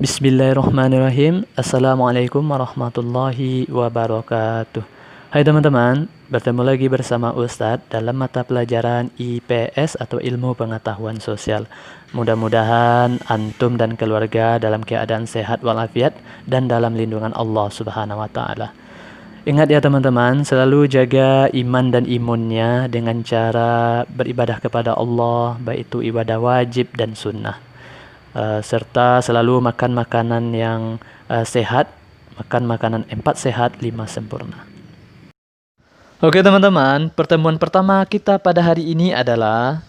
Bismillahirrahmanirrahim. Assalamualaikum warahmatullahi wabarakatuh. Hai teman-teman, bertemu lagi bersama Ustadz dalam mata pelajaran IPS atau Ilmu Pengetahuan Sosial. Mudah-mudahan antum dan keluarga dalam keadaan sehat walafiat dan dalam lindungan Allah Subhanahu wa taala. Ingat ya teman-teman, selalu jaga iman dan imunnya dengan cara beribadah kepada Allah, baik itu ibadah wajib dan sunnah. Serta selalu makan makanan yang sehat, makan makanan 4 sehat, 5 sempurna. Oke teman-teman, pertemuan pertama kita pada hari ini adalah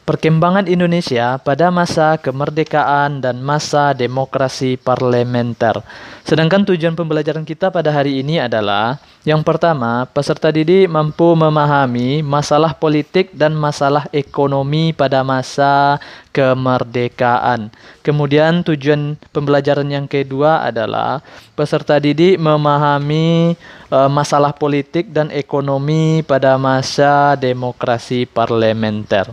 perkembangan Indonesia pada masa kemerdekaan dan masa demokrasi parlementer. Sedangkan tujuan pembelajaran kita pada hari ini adalah yang pertama, peserta didik mampu memahami masalah politik dan masalah ekonomi pada masa kemerdekaan. Kemudian tujuan pembelajaran yang kedua adalah peserta didik memahami masalah politik dan ekonomi pada masa demokrasi parlementer.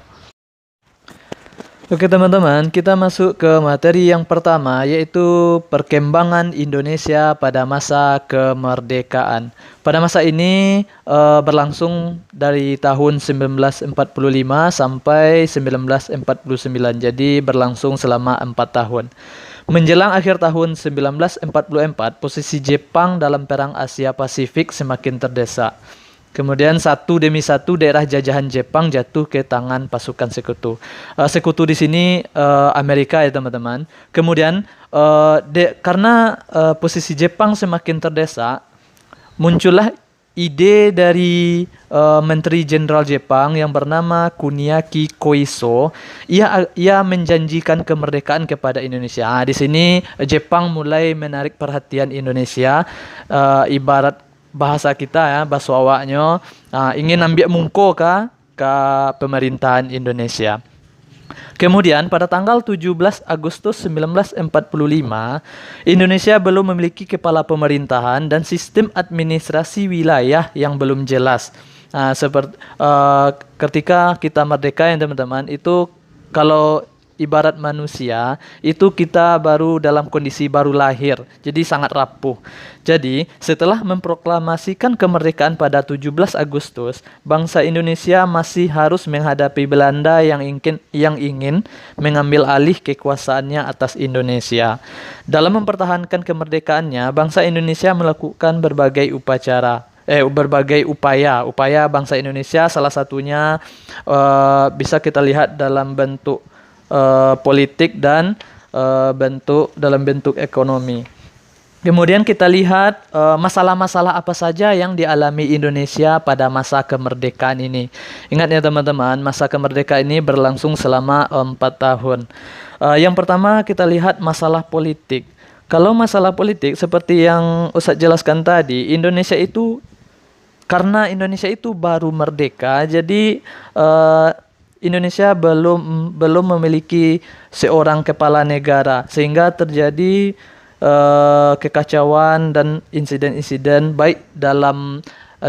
Oke teman-teman, kita masuk ke materi yang pertama, yaitu perkembangan Indonesia pada masa kemerdekaan. Pada masa ini berlangsung dari tahun 1945 sampai 1949, jadi berlangsung selama 4 tahun. Menjelang akhir tahun 1944, posisi Jepang dalam Perang Asia Pasifik semakin terdesak. Kemudian satu demi satu daerah jajahan Jepang jatuh ke tangan pasukan sekutu. Sekutu di sini Amerika ya teman-teman. Kemudian karena posisi Jepang semakin terdesak, muncullah ide dari Menteri Jenderal Jepang yang bernama Kuniaki Koiso. Ia menjanjikan kemerdekaan kepada Indonesia. Di sini Jepang mulai menarik perhatian Indonesia, ibarat bahasa kita ya, bahasa awaknya ingin ambil mungko ke pemerintahan Indonesia. Kemudian pada tanggal 17 Agustus 1945, Indonesia belum memiliki kepala pemerintahan dan sistem administrasi wilayah yang belum jelas. Seperti ketika kita merdeka ya teman-teman, itu kalau ibarat manusia, itu kita baru dalam kondisi baru lahir, jadi sangat rapuh. Jadi, setelah memproklamasikan kemerdekaan pada 17 Agustus, bangsa Indonesia masih harus menghadapi Belanda yang ingin mengambil alih kekuasaannya atas Indonesia. Dalam mempertahankan kemerdekaannya, bangsa Indonesia melakukan berbagai upaya bangsa Indonesia, salah satunya bisa kita lihat dalam bentuk politik dan dalam bentuk ekonomi. Kemudian kita lihat masalah-masalah apa saja yang dialami Indonesia pada masa kemerdekaan ini. Ingat ya teman-teman, masa kemerdekaan ini berlangsung selama 4 tahun. Yang pertama kita lihat masalah politik. Kalau masalah politik seperti yang Ustadz jelaskan tadi, karena Indonesia itu baru merdeka, jadi Indonesia belum memiliki seorang kepala negara, sehingga terjadi kekacauan dan insiden-insiden baik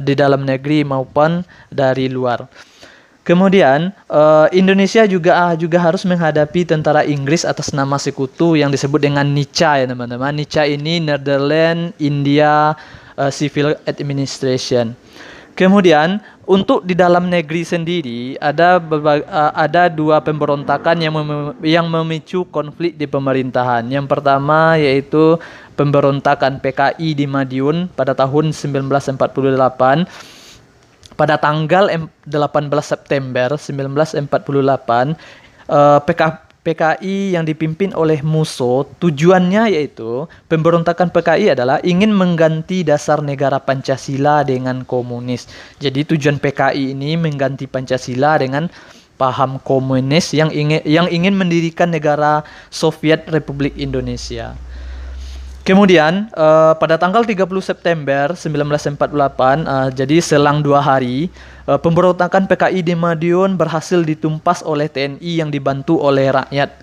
di dalam negeri maupun dari luar. Kemudian Indonesia juga harus menghadapi tentara Inggris atas nama sekutu yang disebut dengan NICA ya teman-teman. NICA ini Netherlands India Civil Administration. Kemudian untuk di dalam negeri sendiri ada dua pemberontakan yang memicu konflik di pemerintahan. Yang pertama yaitu pemberontakan PKI di Madiun pada tahun 1948. Pada tanggal 18 September 1948, PKI yang dipimpin oleh Musso, tujuannya yaitu pemberontakan PKI adalah ingin mengganti dasar negara Pancasila dengan komunis. Jadi tujuan PKI ini mengganti Pancasila dengan paham komunis yang ingin mendirikan negara Soviet Republik Indonesia. Kemudian pada tanggal 30 September 1948, jadi selang 2 hari, pemberontakan PKI di Madiun berhasil ditumpas oleh TNI yang dibantu oleh rakyat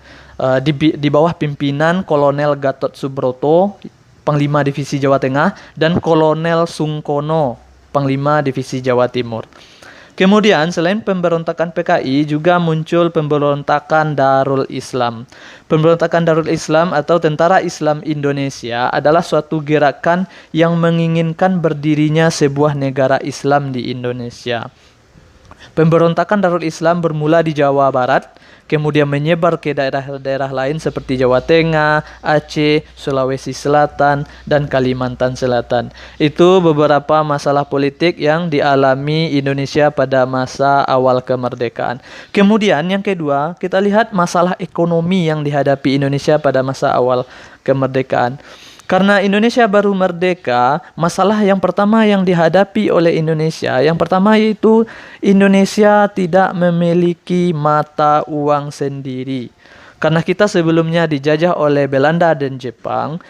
di bawah pimpinan Kolonel Gatot Subroto, Panglima Divisi Jawa Tengah, dan Kolonel Sungkono, Panglima Divisi Jawa Timur. Kemudian selain pemberontakan PKI juga muncul pemberontakan Darul Islam. Pemberontakan Darul Islam atau Tentara Islam Indonesia adalah suatu gerakan yang menginginkan berdirinya sebuah negara Islam di Indonesia. Pemberontakan Darul Islam bermula di Jawa Barat, kemudian menyebar ke daerah-daerah lain seperti Jawa Tengah, Aceh, Sulawesi Selatan, dan Kalimantan Selatan. Itu beberapa masalah politik yang dialami Indonesia pada masa awal kemerdekaan. Kemudian yang kedua, kita lihat masalah ekonomi yang dihadapi Indonesia pada masa awal kemerdekaan. Karena Indonesia baru merdeka, masalah yang pertama yang dihadapi oleh Indonesia, yang pertama yaitu Indonesia tidak memiliki mata uang sendiri. Karena kita sebelumnya dijajah oleh Belanda dan Jepang,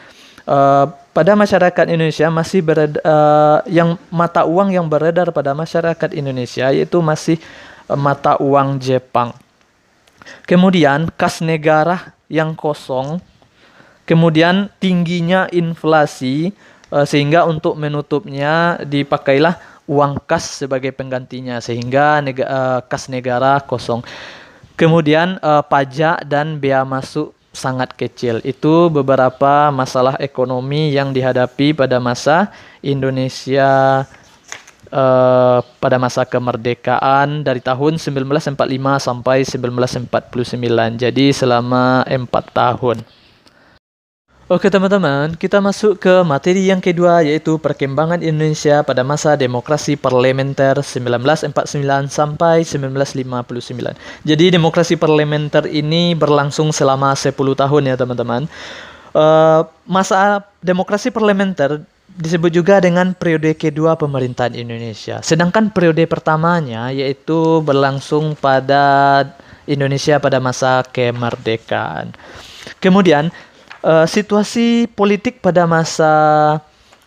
pada masyarakat Indonesia masih yang mata uang yang beredar pada masyarakat Indonesia yaitu masih mata uang Jepang. Kemudian kas negara yang kosong. Kemudian tingginya inflasi sehingga untuk menutupnya dipakailah uang kas sebagai penggantinya sehingga kas negara kosong. Kemudian pajak dan bea masuk sangat kecil. Itu beberapa masalah ekonomi yang dihadapi pada masa Indonesia pada masa kemerdekaan dari tahun 1945 sampai 1949. Jadi selama 4 tahun. Oke teman-teman, kita masuk ke materi yang kedua yaitu perkembangan Indonesia pada masa demokrasi parlementer 1949 sampai 1959. Jadi demokrasi parlementer ini berlangsung selama 10 tahun ya teman-teman. Masa demokrasi parlementer disebut juga dengan periode kedua pemerintahan Indonesia. Sedangkan periode pertamanya yaitu berlangsung pada Indonesia pada masa kemerdekaan. Kemudian situasi politik pada masa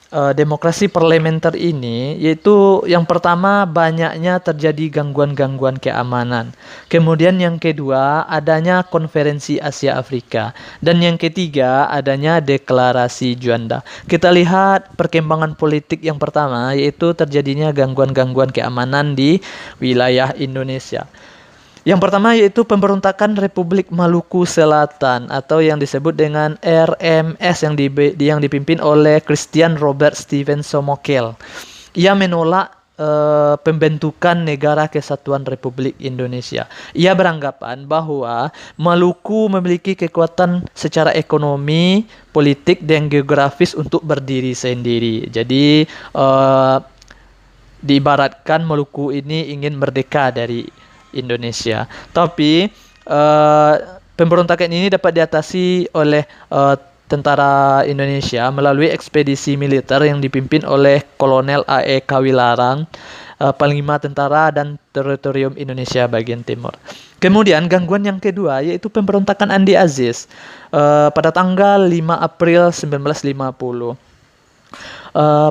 demokrasi parlementer ini yaitu yang pertama banyaknya terjadi gangguan-gangguan keamanan. Kemudian yang kedua adanya konferensi Asia Afrika dan yang ketiga adanya deklarasi Juanda. Kita lihat perkembangan politik yang pertama yaitu terjadinya gangguan-gangguan keamanan di wilayah Indonesia. Yang pertama yaitu pemberontakan Republik Maluku Selatan atau yang disebut dengan RMS yang dipimpin oleh Christian Robert Stephen Somokel. Ia menolak pembentukan Negara Kesatuan Republik Indonesia. Ia beranggapan bahwa Maluku memiliki kekuatan secara ekonomi, politik, dan geografis untuk berdiri sendiri. Jadi diibaratkan Maluku ini ingin merdeka dari Indonesia. Tapi pemberontakan ini dapat diatasi oleh tentara Indonesia melalui ekspedisi militer yang dipimpin oleh Kolonel A.E. Kawilarang, Panglima Tentara dan Teritorium Indonesia bagian timur. Kemudian gangguan yang kedua yaitu pemberontakan Andi Aziz pada tanggal 5 April 1950.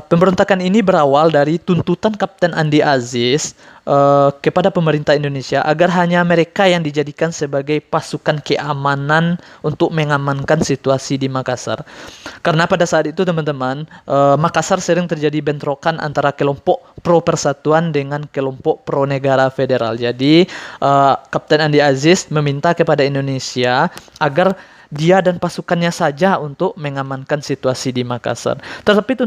Pemberontakan ini berawal dari tuntutan Kapten Andi Aziz kepada pemerintah Indonesia agar hanya mereka yang dijadikan sebagai pasukan keamanan untuk mengamankan situasi di Makassar. Karena pada saat itu teman-teman, Makassar sering terjadi bentrokan antara kelompok pro persatuan dengan kelompok pro negara federal. Jadi Kapten Andi Aziz meminta kepada Indonesia agar dia dan pasukannya saja untuk mengamankan situasi di Makassar. Tetapi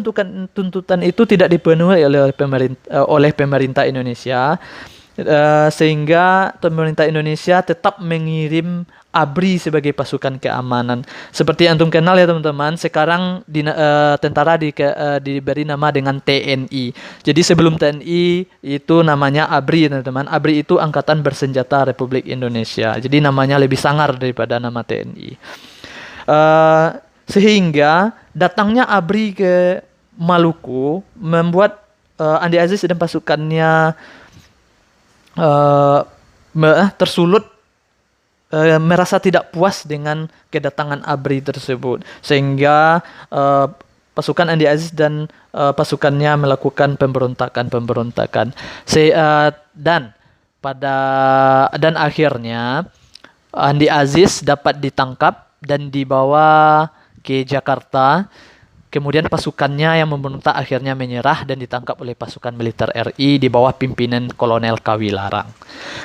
tuntutan itu tidak dipenuhi oleh pemerintah Indonesia, sehingga pemerintah Indonesia tetap mengirim ABRI sebagai pasukan keamanan. Seperti antum kenal ya teman-teman, sekarang tentara diberi nama dengan TNI. Jadi sebelum TNI itu namanya ABRI teman-teman. ABRI itu Angkatan Bersenjata Republik Indonesia. Jadi namanya lebih sangar daripada nama TNI. Sehingga datangnya ABRI ke Maluku membuat Andi Aziz dan pasukannya tersulut, merasa tidak puas dengan kedatangan ABRI tersebut, sehingga pasukan Andi Aziz dan pasukannya melakukan pemberontakan. Dan akhirnya Andi Aziz dapat ditangkap dan dibawa ke Jakarta. Kemudian pasukannya yang memberontak akhirnya menyerah dan ditangkap oleh pasukan militer RI di bawah pimpinan Kolonel Kawilarang.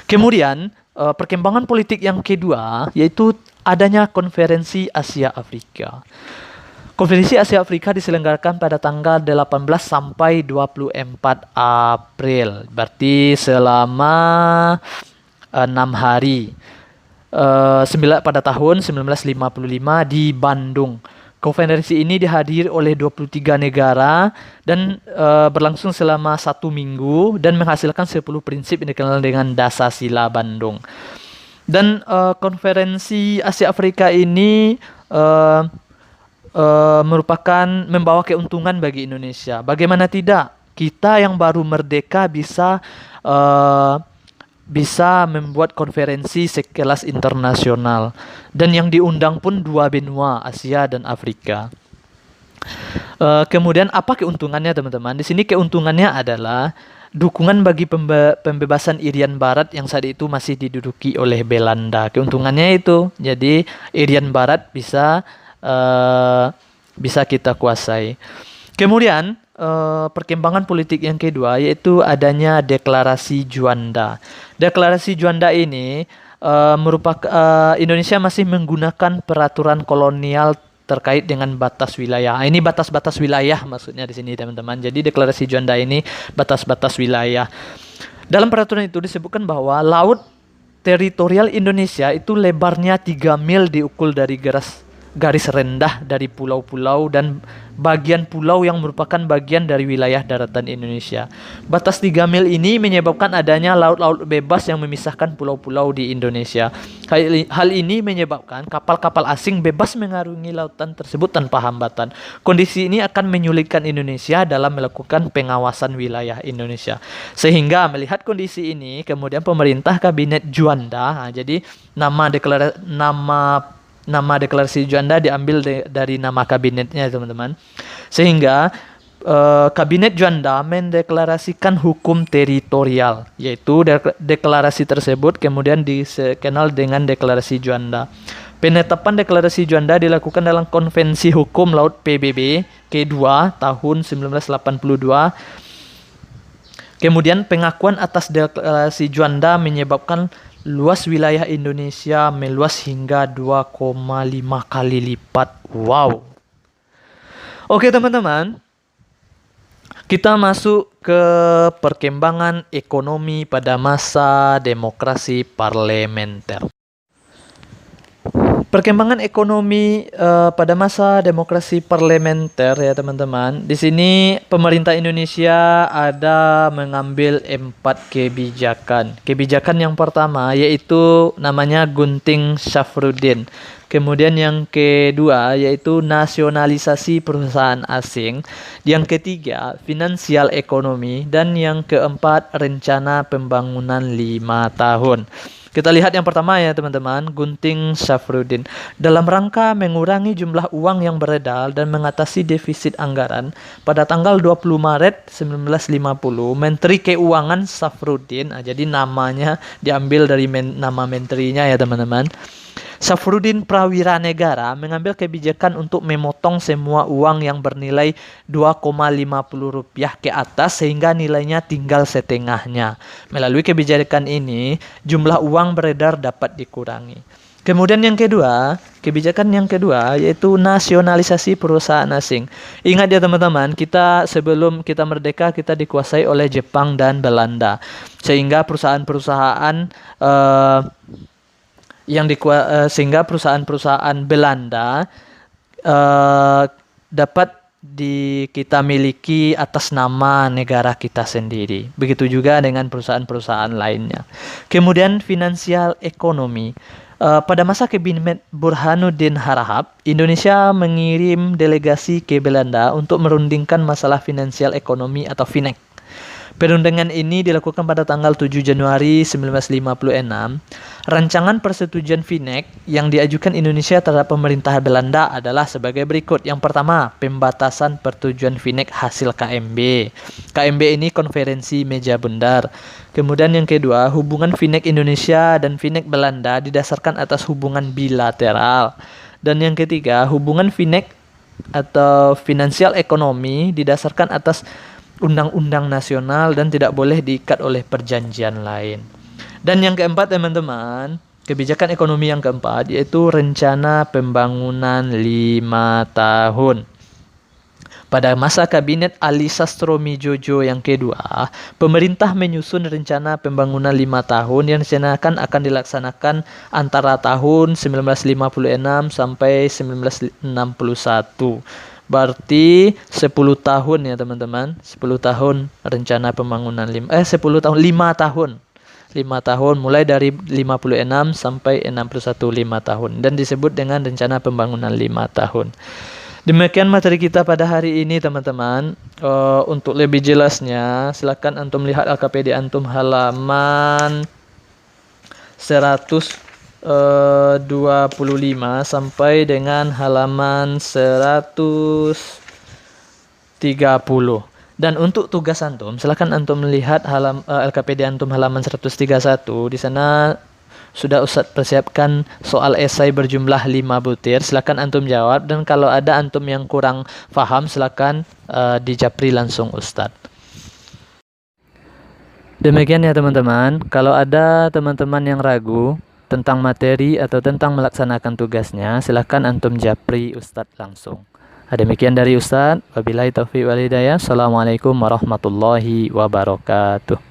Kemudian perkembangan politik yang kedua yaitu adanya Konferensi Asia Afrika. Konferensi Asia Afrika diselenggarakan pada tanggal 18 sampai 24 April. Berarti selama 6 hari. Pada tahun 1955 di Bandung. Konferensi ini dihadiri oleh 23 negara dan berlangsung selama 1 minggu dan menghasilkan 10 prinsip yang dikenal dengan Dasar-Sila Bandung. Dan konferensi Asia Afrika ini merupakan membawa keuntungan bagi Indonesia. Bagaimana tidak? Kita yang baru merdeka bisa membuat konferensi sekelas internasional dan yang diundang pun 2 benua, Asia dan Afrika. Kemudian apa keuntungannya teman-teman? Di sini keuntungannya adalah dukungan bagi pembebasan Irian Barat yang saat itu masih diduduki oleh Belanda. Keuntungannya itu, jadi Irian Barat bisa kita kuasai. Kemudian perkembangan politik yang kedua yaitu adanya Deklarasi Juanda. Deklarasi Juanda ini merupakan Indonesia masih menggunakan peraturan kolonial terkait dengan batas wilayah. Ini batas-batas wilayah maksudnya di sini teman-teman. Jadi Deklarasi Juanda ini batas-batas wilayah. Dalam peraturan itu disebutkan bahwa laut teritorial Indonesia itu lebarnya 3 mil diukur dari garis rendah dari pulau-pulau dan bagian pulau yang merupakan bagian dari wilayah daratan Indonesia. Batas 3 mil ini menyebabkan adanya laut-laut bebas yang memisahkan pulau-pulau di Indonesia. Hal ini menyebabkan kapal-kapal asing bebas mengarungi lautan tersebut tanpa hambatan. Kondisi ini akan menyulitkan Indonesia dalam melakukan pengawasan wilayah Indonesia. Sehingga melihat kondisi ini, kemudian pemerintah Kabinet Juanda, jadi nama Deklarasi Juanda diambil dari nama kabinetnya teman-teman. Sehingga Kabinet Juanda mendeklarasikan hukum teritorial, yaitu deklarasi tersebut kemudian dikenal dengan Deklarasi Juanda. Penetapan Deklarasi Juanda dilakukan dalam Konvensi Hukum Laut PBB ke-2 tahun 1982. Kemudian pengakuan atas Deklarasi Juanda menyebabkan luas wilayah Indonesia meluas hingga 2,5 kali lipat. Wow. Oke teman-teman, kita masuk ke perkembangan ekonomi pada masa demokrasi parlementer. Perkembangan ekonomi pada masa demokrasi parlementer ya teman-teman. Di sini pemerintah Indonesia ada mengambil 4 kebijakan. Kebijakan yang pertama yaitu namanya Gunting Syafruddin. Kemudian yang kedua yaitu nasionalisasi perusahaan asing. Yang ketiga finansial ekonomi. Dan yang keempat rencana pembangunan 5 tahun. Kita lihat yang pertama ya teman-teman, Gunting Syafruddin. Dalam rangka mengurangi jumlah uang yang beredar dan mengatasi defisit anggaran, pada tanggal 20 Maret 1950, Menteri Keuangan Syafruddin, jadi namanya diambil dari nama menterinya ya teman-teman, Syafruddin Prawira Negara mengambil kebijakan untuk memotong semua uang yang bernilai Rp2,50 ke atas sehingga nilainya tinggal setengahnya. Melalui kebijakan ini, jumlah uang beredar dapat dikurangi. Kemudian kebijakan yang kedua yaitu nasionalisasi perusahaan asing. Ingat ya teman-teman, sebelum kita merdeka kita dikuasai oleh Jepang dan Belanda. Sehingga perusahaan-perusahaan sehingga perusahaan-perusahaan Belanda dapat kita miliki atas nama negara kita sendiri. Begitu juga dengan perusahaan-perusahaan lainnya. Kemudian finansial ekonomi. Pada masa Kabinet Burhanuddin Harahap, Indonesia mengirim delegasi ke Belanda untuk merundingkan masalah finansial ekonomi atau FINEK. Perundingan ini dilakukan pada tanggal 7 Januari 1956. Rancangan persetujuan FINEK yang diajukan Indonesia terhadap pemerintah Belanda adalah sebagai berikut. Yang pertama, pembatasan persetujuan FINEK hasil KMB. KMB ini konferensi meja bundar. Kemudian yang kedua, hubungan FINEK Indonesia dan FINEK Belanda didasarkan atas hubungan bilateral. Dan yang ketiga, hubungan FINEK atau finansial ekonomi didasarkan atas undang-undang nasional dan tidak boleh diikat oleh perjanjian lain. Dan yang keempat teman-teman, kebijakan ekonomi yang keempat yaitu rencana pembangunan 5 tahun. Pada masa Kabinet Ali Sastromi Jojo yang kedua, pemerintah menyusun rencana pembangunan 5 tahun yang direncanakan akan dilaksanakan antara tahun 1956 sampai 1961. Berarti 10 tahun ya teman-teman. 10 tahun rencana pembangunan 10 tahun 5 tahun. 5 tahun mulai dari 56 sampai 61 5 tahun dan disebut dengan rencana pembangunan 5 tahun. Demikian materi kita pada hari ini teman-teman. Untuk lebih jelasnya silakan antum lihat LKPD antum halaman 125 sampai dengan halaman 130. Dan untuk tugas antum silakan antum melihat LKPD antum halaman 131. Di sana sudah Ustadz persiapkan soal esai berjumlah 5 butir. Silakan antum jawab dan kalau ada antum yang kurang paham silakan dijapri langsung Ustadz. Demikian ya teman-teman. Kalau ada teman-teman yang ragu tentang materi atau tentang melaksanakan tugasnya, silakan antum japri Ustadz langsung. Demikian dari Ustadz. Wabillahi taufiq wal hidayah. Assalamualaikum warahmatullahi wabarakatuh.